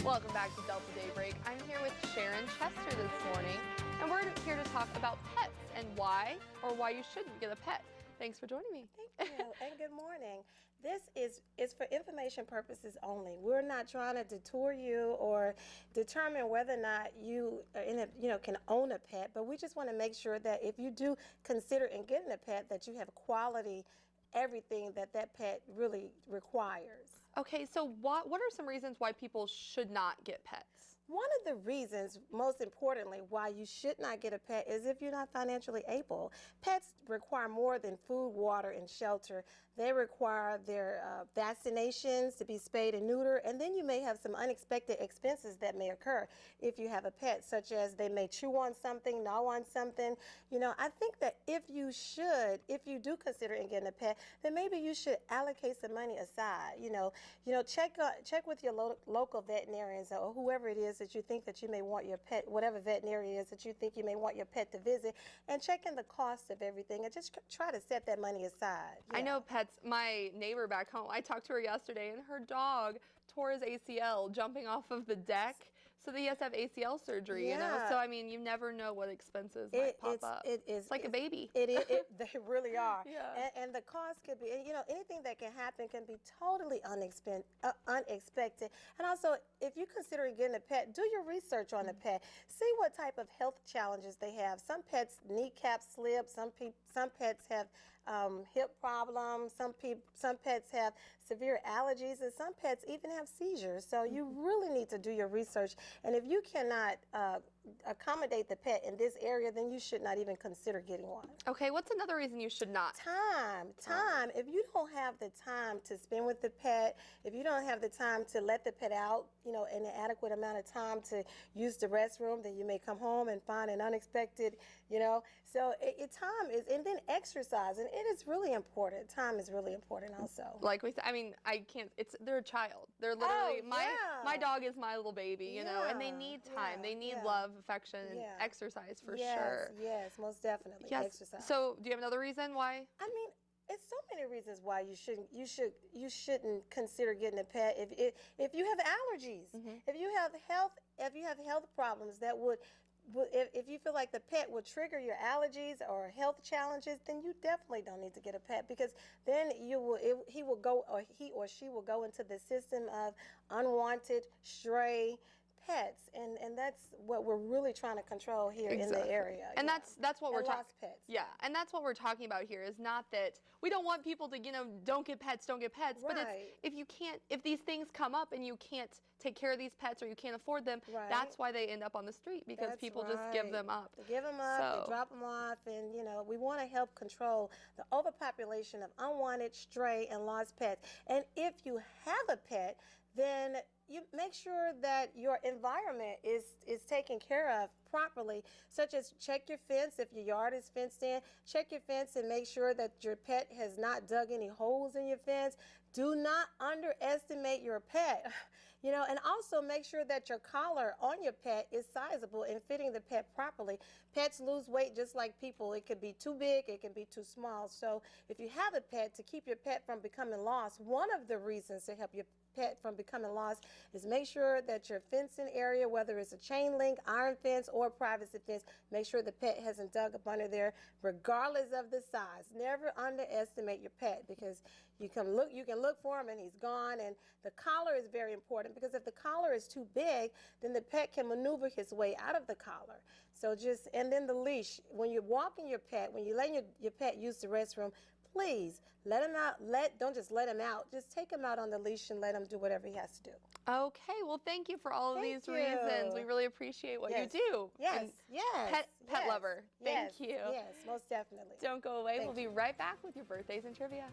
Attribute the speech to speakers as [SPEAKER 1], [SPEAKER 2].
[SPEAKER 1] Welcome back to Delta Daybreak. I'm here with Sharon Chester this morning, and we're here to talk about pets and why you shouldn't get a pet. Thanks for joining me.
[SPEAKER 2] Thank you, and good morning. This is for information purposes only. We're not trying to detour you or determine whether or not you can own a pet, but we just want to make sure that if you do consider in getting a pet, that you have quality everything that pet really requires.
[SPEAKER 1] Okay, so what are some reasons why people should not get pets?
[SPEAKER 2] One of the reasons, most importantly, why you should not get a pet is if you're not financially able. Pets require more than food, water, and shelter. They require their vaccinations to be spayed and neutered, and then you may have some unexpected expenses that may occur if you have a pet, such as they may chew on something, gnaw on something. You know, I think that if you do consider in getting a pet, then maybe you should allocate some money aside. Check with your local veterinarians or whoever it is that you think that you may want your pet, whatever veterinarian it is that you think you may want your pet to visit, and check in the cost of everything and just try to set that money aside. Yeah.
[SPEAKER 1] I know pets. My neighbor back home, I talked to her yesterday, and her dog tore his ACL jumping off of the deck, so that he has to have ACL surgery.
[SPEAKER 2] Yeah.
[SPEAKER 1] You know, so I mean, you never know what expenses might pop up. It's like a bababy.
[SPEAKER 2] They really are.
[SPEAKER 1] Yeah.
[SPEAKER 2] And the cost could be, anything that can happen can be totally unexpected. And also, if you're considering getting a pet, do your research on the pet. See what type of health challenges they have. Some pets kneecap slip. Some pets have hip problems. Some pets have severe allergies, and some pets even have seizures. So you really need to do your research. And if you cannot accommodate the pet in this area, then you should not even consider getting one.
[SPEAKER 1] Okay, what's another reason you should not?
[SPEAKER 2] Time. If you don't have the time to spend with the pet, if you don't have the time to let the pet out, in an adequate amount of time to use the restroom, then you may come home and find an unexpected, So time is, and then exercise, and it is really important. Time is really important also.
[SPEAKER 1] Like we said, I mean, they're a child. They're literally, my dog is my little baby, you know, and they need time. They need love, affection, and exercise for sure.
[SPEAKER 2] Yes, most definitely.
[SPEAKER 1] Yes.
[SPEAKER 2] Exercise.
[SPEAKER 1] So do you have another reason why?
[SPEAKER 2] I mean, it's so many reasons why you shouldn't consider getting a pet. If you have allergies, if you have health problems that would if you feel like the pet would trigger your allergies or health challenges, then you definitely don't need to get a pet, because then he or she will go into the system of unwanted stray pets, and that's what we're really trying to control here in the area.
[SPEAKER 1] And that's what we're talking.
[SPEAKER 2] Pets.
[SPEAKER 1] Yeah, and that's what we're talking about here. Is not that we don't want people to don't get pets,
[SPEAKER 2] Right.
[SPEAKER 1] but it's if these things come up and you can't take care of these pets or you can't afford them, that's why they end up on the street, because people just give them up.
[SPEAKER 2] They give them up, they drop them off, and we want to help control the overpopulation of unwanted, stray, and lost pets. And if you have a pet, then you make sure that your environment is taken care of properly, such as check your fence if your yard is fenced in. Check your fence and make sure that your pet has not dug any holes in your fence. Do not underestimate your pet, and also make sure that your collar on your pet is sizable and fitting the pet properly. Pets lose weight just like people. It could be too big, it can be too small. So if you have a pet, to keep your pet from becoming lost, one of the reasons to help your pet from becoming lost is make sure that your fencing area, whether it's a chain link, iron fence, or privacy fence, make sure the pet hasn't dug up under there, regardless of the size. Never underestimate your pet, because you can look for him and he's gone. And the collar is very important, because if the collar is too big, then the pet can maneuver his way out of the collar. So and then the leash. When you're walking your pet, when you're letting your pet use the restroom, please let him out. Don't just let him out. Just take him out on the leash and let him do whatever he has to do.
[SPEAKER 1] Okay. Well, thank you for all of these reasons. We really appreciate what you do.
[SPEAKER 2] Yes.
[SPEAKER 1] Pet lover. Thank you.
[SPEAKER 2] Yes, most definitely.
[SPEAKER 1] Don't go away. We'll be right back with your birthdays and trivia.